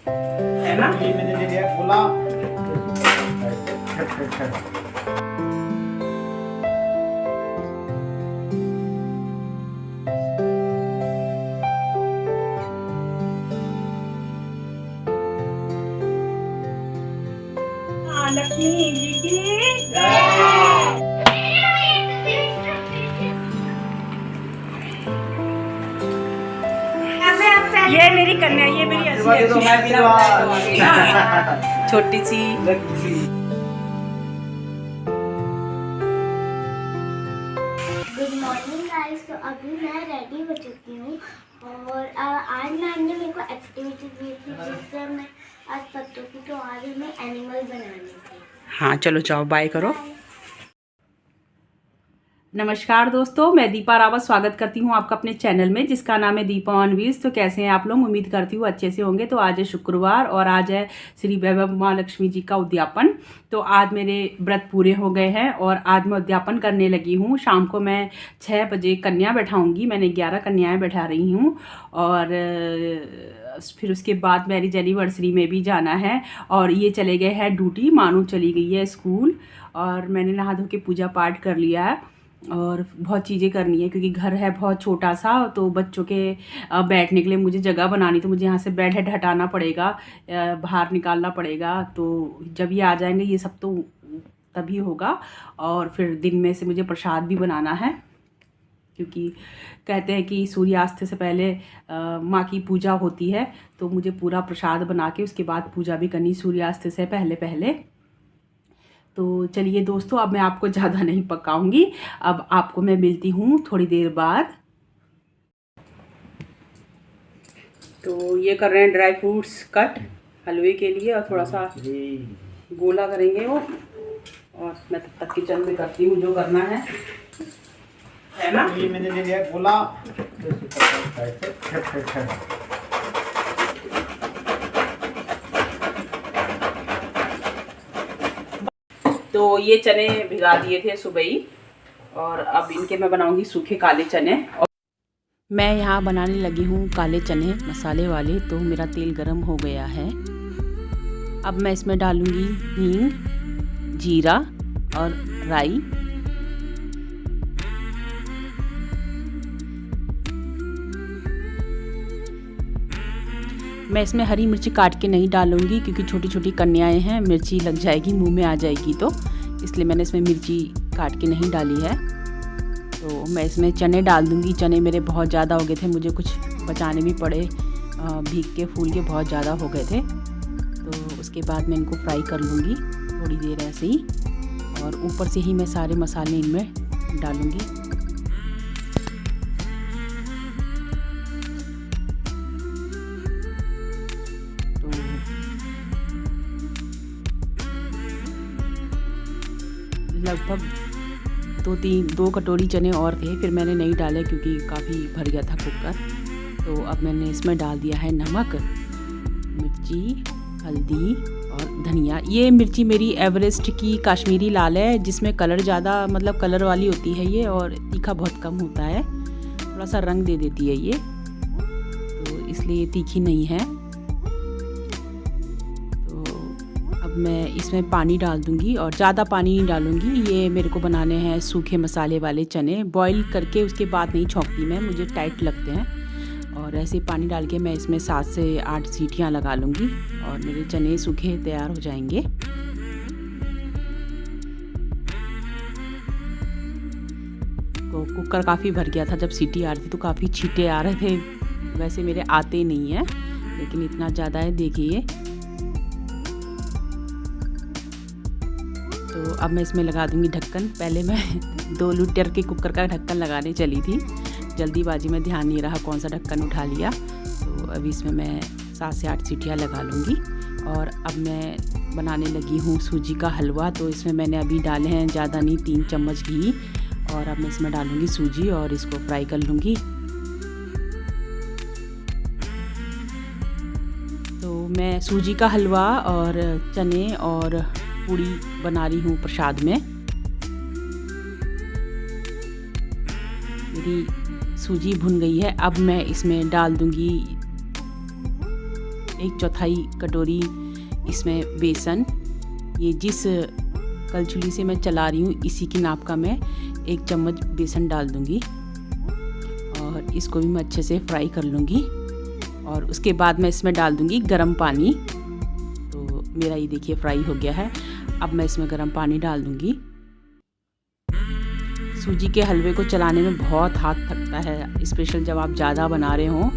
है ना। ये मैंने ले लिया गोला। लक्ष्मी जी की ये मेरी कन्या, ये मेरी छोटी सी। Good morning guys. तो अभी मैं रेडी हो चुकी हूँ और आज मैम ने मेरे को एक्टिविटी दी थी जिससे मैं आज पत्तों की, तो आज हमें एनिमल बनाने थे। हाँ चलो जाओ, बाय करो। नमस्कार दोस्तों, मैं दीपा रावत स्वागत करती हूँ आपका अपने चैनल में जिसका नाम है दीपा ऑन व्हील्स। तो कैसे हैं आप लोग? उम्मीद करती हूँ अच्छे से होंगे। तो आज है शुक्रवार और आज है श्री वैभव माँ लक्ष्मी जी का उद्यापन। तो आज मेरे व्रत पूरे हो गए हैं और आज मैं उद्यापन करने लगी हूँ। शाम को मैं 6 बजे कन्या बैठाऊँगी। मैंने 11 कन्याएँ बैठा रही हूँ और फिर उसके बाद मैरिज एनिवर्सरी में भी जाना है। और ये चले गए हैं ड्यूटी, मानू चली गई है स्कूल और मैंने नहा धो के पूजा पाठ कर लिया है। और बहुत चीज़ें करनी है क्योंकि घर है बहुत छोटा सा, तो बच्चों के बैठने के लिए मुझे जगह बनानी, तो मुझे यहाँ से बेड हेड हटाना पड़ेगा, बाहर निकालना पड़ेगा। तो जब ये आ जाएंगे ये सब तो तभी होगा। और फिर दिन में से मुझे प्रसाद भी बनाना है क्योंकि कहते हैं कि सूर्यास्त से पहले माँ की पूजा होती है। तो मुझे पूरा प्रसाद बना के उसके बाद पूजा भी करनी सूर्यास्त से पहले पहले। तो चलिए दोस्तों, अब मैं आपको ज़्यादा नहीं पकाऊंगी, अब आपको मैं मिलती हूँ थोड़ी देर बाद। तो ये कर रहे हैं ड्राई फ्रूट्स कट हलवे के लिए और थोड़ा सा गोला करेंगे वो। और मैं तब तक किचन में करती हूँ जो करना है ना। ये मैंने ले लिया गोला। तो ये चने भिगा दिए थे सुबह ही और अब इनके मैं बनाऊंगी सूखे काले चने। और मैं यहाँ बनाने लगी हूँ काले चने मसाले वाले। तो मेरा तेल गरम हो गया है। अब मैं इसमें डालूंगी हींग, जीरा और राई। मैं इसमें हरी मिर्ची काट के नहीं डालूंगी क्योंकि छोटी छोटी कन्याएं हैं, मिर्ची लग जाएगी, मुंह में आ जाएगी, तो इसलिए मैंने इसमें मिर्ची काट के नहीं डाली है। तो मैं इसमें चने डाल दूंगी। चने मेरे बहुत ज़्यादा हो गए थे, मुझे कुछ बचाने भी पड़े, भीग के फूल के बहुत ज़्यादा हो गए थे। तो उसके बाद मैं इनको फ्राई कर लूँगी थोड़ी देर ऐसे ही और ऊपर से ही मैं सारे मसाले इनमें डालूँगी। लगभग 2 कटोरी चने और थे, फिर मैंने नहीं डाले क्योंकि काफ़ी भर गया था कुकर। तो अब मैंने इसमें डाल दिया है नमक, मिर्ची, हल्दी और धनिया। ये मिर्ची मेरी एवरेस्ट की काश्मीरी लाल है जिसमें कलर ज़्यादा मतलब कलर वाली होती है ये और तीखा बहुत कम होता है, थोड़ा सा रंग दे देती है ये, तो इसलिए तीखी नहीं है। मैं इसमें पानी डाल दूंगी और ज़्यादा पानी नहीं डालूंगी। ये मेरे को बनाने हैं सूखे मसाले वाले चने, बॉईल करके उसके बाद नहीं छौंकती मैं, मुझे टाइट लगते हैं। और ऐसे पानी डाल के मैं इसमें 7 से 8 सीटियां लगा लूँगी और मेरे चने सूखे तैयार हो जाएंगे। तो कुकर काफ़ी भर गया था, जब सीटी आ रही थी तो काफ़ी छींटे आ रहे थे। वैसे मेरे आते नहीं हैं लेकिन इतना ज़्यादा है, देखिए। तो अब मैं इसमें लगा दूंगी ढक्कन। पहले मैं 2 लीटर के कुकर का ढक्कन लगाने चली थी, जल्दीबाजी में ध्यान नहीं रहा कौन सा ढक्कन उठा लिया। तो अभी इसमें मैं 7 से 8 सीटियाँ लगा लूँगी। और अब मैं बनाने लगी हूँ सूजी का हलवा। तो इसमें मैंने अभी डाले हैं ज़्यादा नहीं, 3 चम्मच घी और अब मैं इसमें डालूँगी सूजी और इसको फ्राई कर लूँगी। तो मैं सूजी का हलवा और चने और पूड़ी बना रही हूँ प्रसाद में। मेरी सूजी भुन गई है, अब मैं इसमें डाल दूंगी 1/4 कटोरी इसमें बेसन, ये जिस कलछुली से मैं चला रही हूँ इसी की नाप का मैं 1 चम्मच बेसन डाल दूँगी और इसको भी मैं अच्छे से फ्राई कर लूँगी। और उसके बाद मैं इसमें डाल दूँगी गर्म पानी। तो मेरा ये देखिए फ्राई हो गया है। अब मैं इसमें गर्म पानी डाल दूँगी। सूजी के हलवे को चलाने में बहुत हाथ थकता है, स्पेशल जब आप ज़्यादा बना रहे हों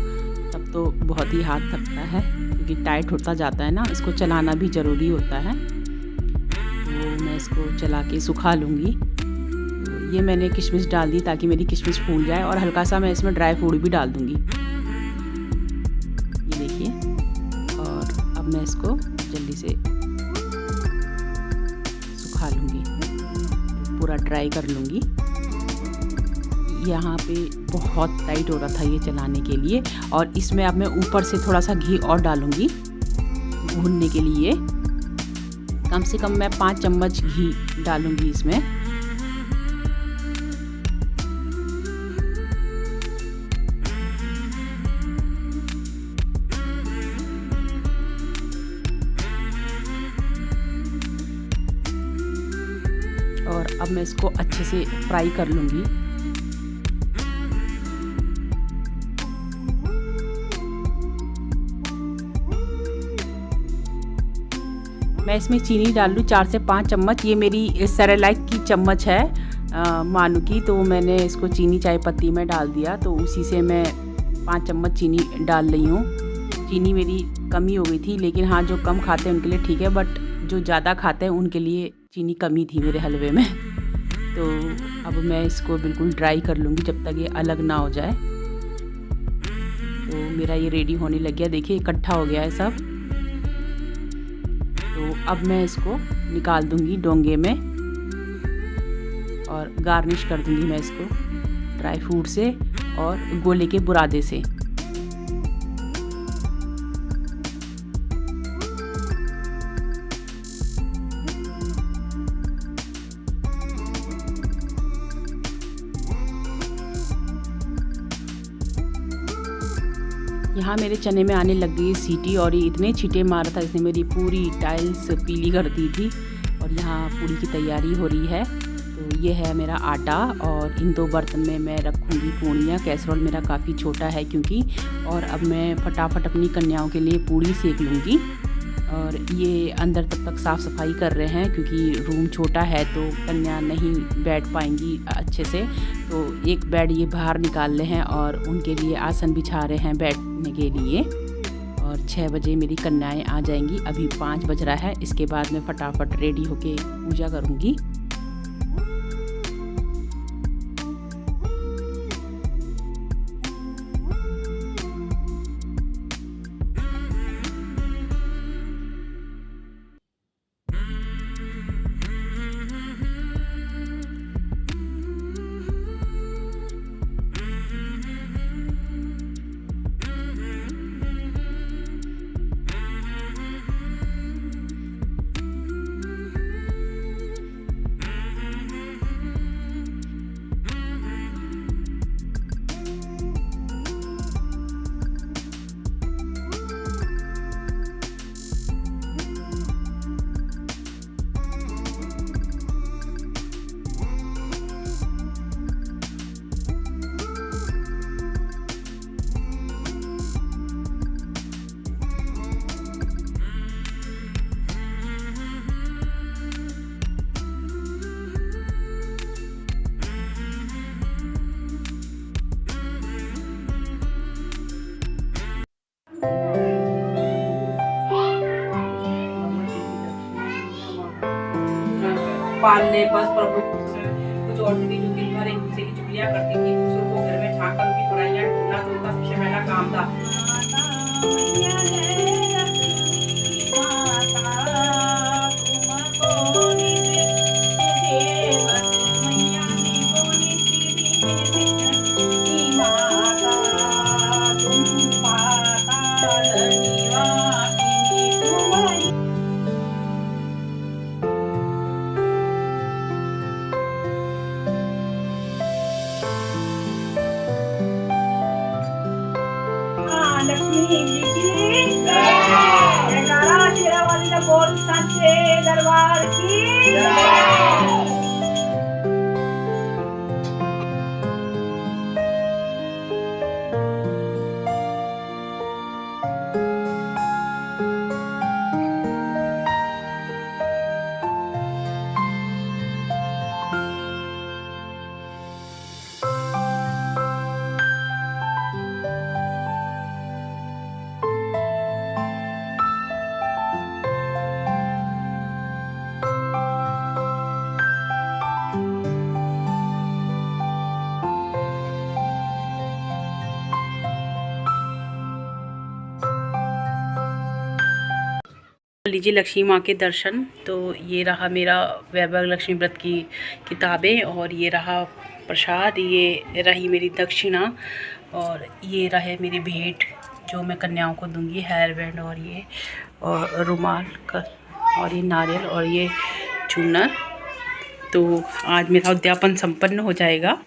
तब तो बहुत ही हाथ थकता है, क्योंकि टाइट होता जाता है ना, इसको चलाना भी ज़रूरी होता है। तो मैं इसको चला के सुखा लूँगी। तो ये मैंने किशमिश डाल दी ताकि मेरी किशमिश फूल जाए, और हल्का सा मैं इसमें ड्राई फ्रूट भी डाल दूँगी। ये देखिए, और अब मैं इसको जल्दी से सुखा लूँगी, पूरा ड्राई कर लूँगी। यहाँ पे बहुत टाइट हो रहा था ये चलाने के लिए, और इसमें अब मैं ऊपर से थोड़ा सा घी और डालूँगी भूनने के लिए। कम से कम मैं 5 चम्मच घी डालूँगी इसमें। और अब मैं इसको अच्छे से फ्राई कर लूँगी। मैं इसमें चीनी डाल लूँ 4 से 5 चम्मच। ये मेरी सेरेलैक की चम्मच है मानू की, तो मैंने इसको चीनी चाय पत्ती में डाल दिया, तो उसी से मैं 5 चम्मच चीनी डाल रही हूँ। चीनी मेरी कमी हो गई थी, लेकिन हाँ जो कम खाते हैं उनके लिए ठीक है, बट जो ज़्यादा खाते हैं उनके लिए चीनी कमी थी मेरे हलवे में। तो अब मैं इसको बिल्कुल ड्राई कर लूँगी जब तक ये अलग ना हो जाए। तो मेरा ये रेडी होने लग गया, देखिए इकट्ठा हो गया है सब। तो अब मैं इसको निकाल दूँगी डोंगे में और गार्निश कर दूँगी मैं इसको ड्राई फ्रूट से और गोले के बुरादे से। यहाँ मेरे चने में आने लग गई सीटी, और ये इतने छींटे मारा था इसने मेरी पूरी टाइल्स पीली कर दी थी। और यहाँ पूरी की तैयारी हो रही है। तो ये है मेरा आटा, और इन 2 बर्तन में मैं रखूँगी पूड़ियाँ। कैसरोल मेरा काफ़ी छोटा है क्योंकि, और अब मैं फटाफट अपनी कन्याओं के लिए पूड़ी सेक लूँगी। और ये अंदर तब तक साफ़ सफाई कर रहे हैं क्योंकि रूम छोटा है तो कन्या नहीं बैठ पाएंगी अच्छे से। तो एक बेड ये बाहर निकाल रहे हैं और उनके लिए आसन बिछा रहे हैं बैठने के लिए। और 6 बजे मेरी कन्याएं आ जाएंगी। अभी 5 बज रहा है। इसके बाद मैं फटाफट रेडी होके पूजा करूँगी। पालने बस प्रभु कुछ औरतें थी जो दिन भर एक दूसरे की चुगलियां करती थी, दूसरों को घर में झांक कर उनकी बुराइयां ढूंढना तो उनका सबसे पहला काम था। लीजिए लक्ष्मी माँ के दर्शन। तो ये रहा मेरा वैभव लक्ष्मी व्रत की किताबें, और ये रहा प्रसाद, ये रही मेरी दक्षिणा, और ये रहे मेरी भेंट जो मैं कन्याओं को दूंगी, हेयर बैंड और ये और रुमाल का, और ये नारियल और ये चूनर। तो आज मेरा उद्यापन संपन्न हो जाएगा।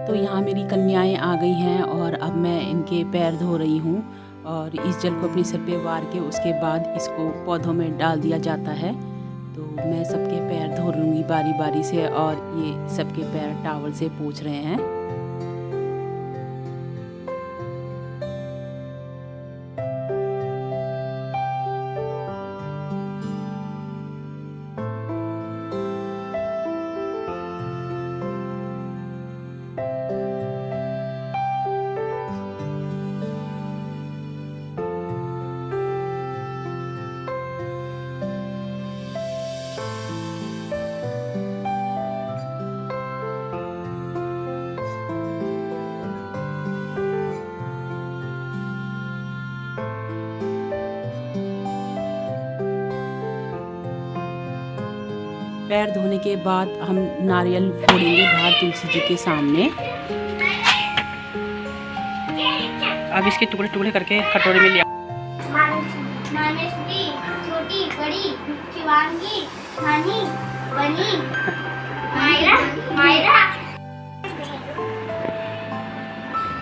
तो यहाँ मेरी कन्याएं आ गई हैं और अब मैं इनके पैर धो रही हूँ, और इस जल को अपने सिर पे वार के उसके बाद इसको पौधों में डाल दिया जाता है। तो मैं सबके पैर धो लूँगी बारी बारी से, और ये सबके पैर टॉवल से पोंछ रहे हैं। पैर धोने के बाद हम नारियल फोड़ेंगे बाहर तुलसी जी के सामने। अब इसके टुकड़े टुकड़े करके कटोरे में लिया। मानसवी, छोटी बड़ी, शिवांगी, हानी, बनी, मायरा, मायरा।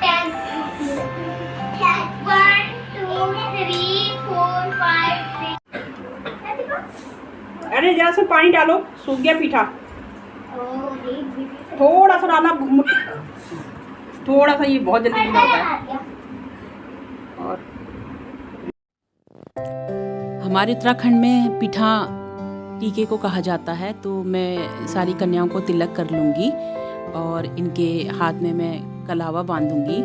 1 2 3 4 5 6। अरे जरा सा पानी डालो, सूख गया पीठा। थोड़ा सा डालना, थोड़ा सा, ये बहुत जल्दी गीला होता है। और हमारे उत्तराखंड में पीठा टीके को कहा जाता है। तो मैं सारी कन्याओं को तिलक कर लूँगी और इनके हाथ में मैं कलावा बांधूंगी।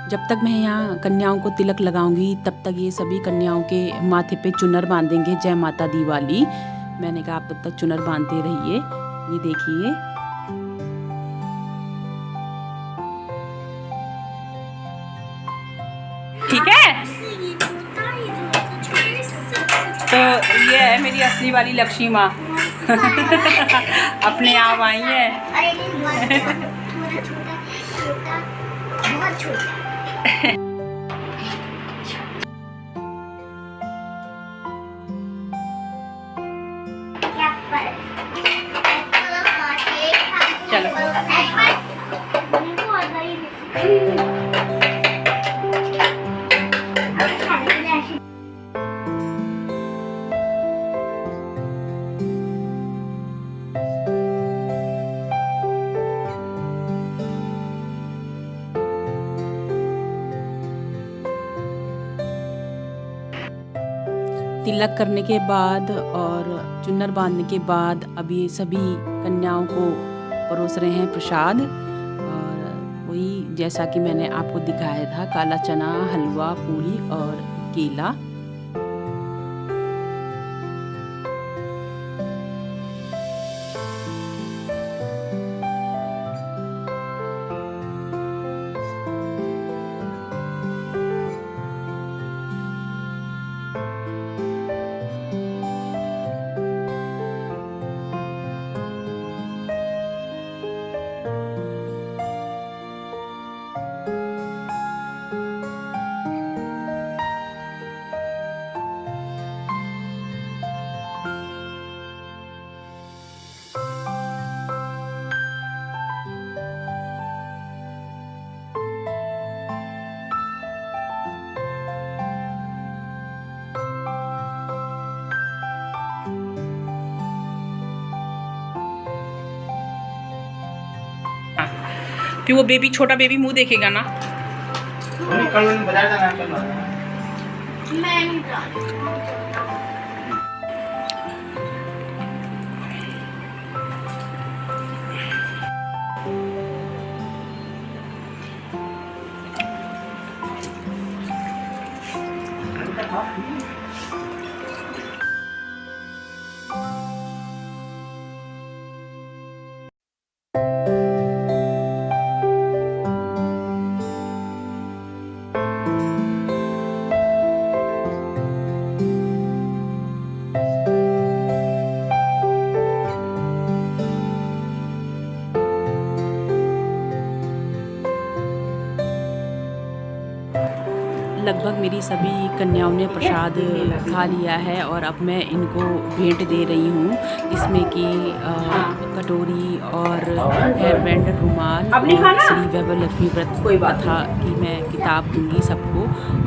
जब तक मैं यहाँ कन्याओं को तिलक लगाऊंगी तब तक ये सभी कन्याओं के माथे पे चुनर बांधेंगे, जय माता दी वाली। मैंने कहा आप तब तक चुनर बांधते रहिए। ये देखिए, ठीक है। तो ये है मेरी असली वाली लक्ष्मी माँ। अपने आप आई है। बहुत छोटा। चलो तिलक करने के बाद और चुन्नर बांधने के बाद अब ये सभी कन्याओं को परोस रहे हैं प्रसाद। और वही जैसा कि मैंने आपको दिखाया था, काला चना, हलवा, पूरी और केला। फिर वो बेबी, छोटा बेबी मुंह देखेगा ना। कल बाजार जाना है, कल मैं नहीं जानती। लगभग मेरी सभी कन्याओं ने प्रसाद खा लिया है और अब मैं इनको भेंट दे रही हूँ, जिसमें कि कटोरी और हेयर बैंड, रुमाल और श्री वैभव लक्ष्मी व्रत कथा की मैं किताब दूंगी सबको।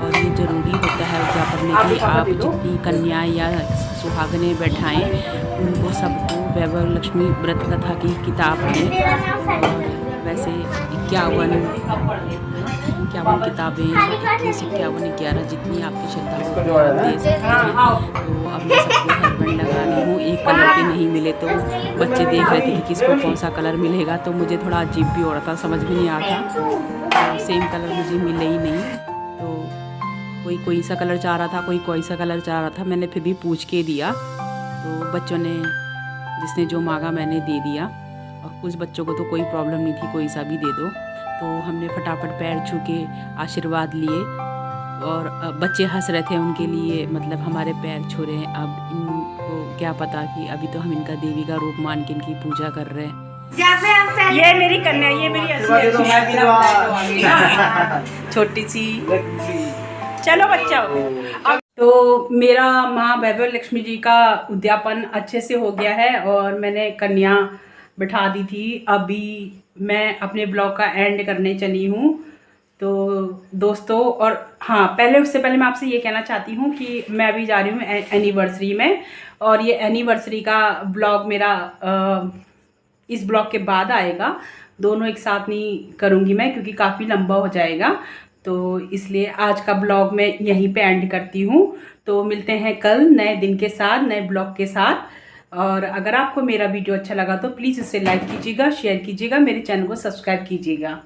और ये ज़रूरी होता है उद्यापन में कि आप जितनी कन्याएं या सुहागनें बैठाएं उनको सबको वैभव लक्ष्मी व्रत कथा की किताब दें। और वैसे 51 किताबें, 51 जितनी आपकी श्रद्धा हो दे सकते हैं। तो अब मैं सबको हेयर बैंड लगा रही हूँ। एक कलर के नहीं मिले तो बच्चे देख रहे थे कि किसको कौन सा कलर मिलेगा, तो मुझे थोड़ा अजीब भी हो रहा था, समझ भी नहीं आता। तो सेम कलर मुझे मिले ही नहीं, तो कोई सा कलर चाह रहा था, कोई सा कलर चाह रहा था। मैंने फिर भी पूछ के दिया, तो बच्चों ने जिसने जो मांगा मैंने दे दिया। और कुछ बच्चों को तो कोई प्रॉब्लम नहीं थी, कोई सा भी दे दो। तो हमने फटाफट पैर छू के आशीर्वाद लिए और बच्चे हंस रहे थे, उनके लिए मतलब हमारे पैर छू रहे हैं। अब इनको क्या पता कि अभी तो हम इनका देवी का रूप मान के इनकी पूजा कर रहे हैं। ये मेरी कन्या, ये मेरी छोटी सी। चलो बच्चा। तो मेरा माँ वैभव लक्ष्मी जी का उद्यापन अच्छे से हो गया है और मैंने कन्या बिठा दी थी। अभी मैं अपने ब्लॉग का एंड करने चली हूँ। तो दोस्तों, और हाँ, उससे पहले मैं आपसे ये कहना चाहती हूँ कि मैं अभी जा रही हूँ एनिवर्सरी में, और ये एनिवर्सरी का ब्लॉग मेरा इस ब्लॉग के बाद आएगा। दोनों एक साथ नहीं करूँगी मैं, क्योंकि काफ़ी लंबा हो जाएगा। तो इसलिए आज का ब्लॉग मैं यहीं पे एंड करती हूँ। तो मिलते हैं कल नए दिन के साथ, नए ब्लॉग के साथ। और अगर आपको मेरा वीडियो अच्छा लगा तो प्लीज़ इसे लाइक कीजिएगा, शेयर कीजिएगा, मेरे चैनल को सब्सक्राइब कीजिएगा।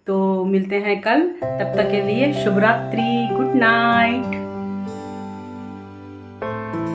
तो मिलते हैं कल, तब तक के लिए शुभ रात्रि, गुड नाइट।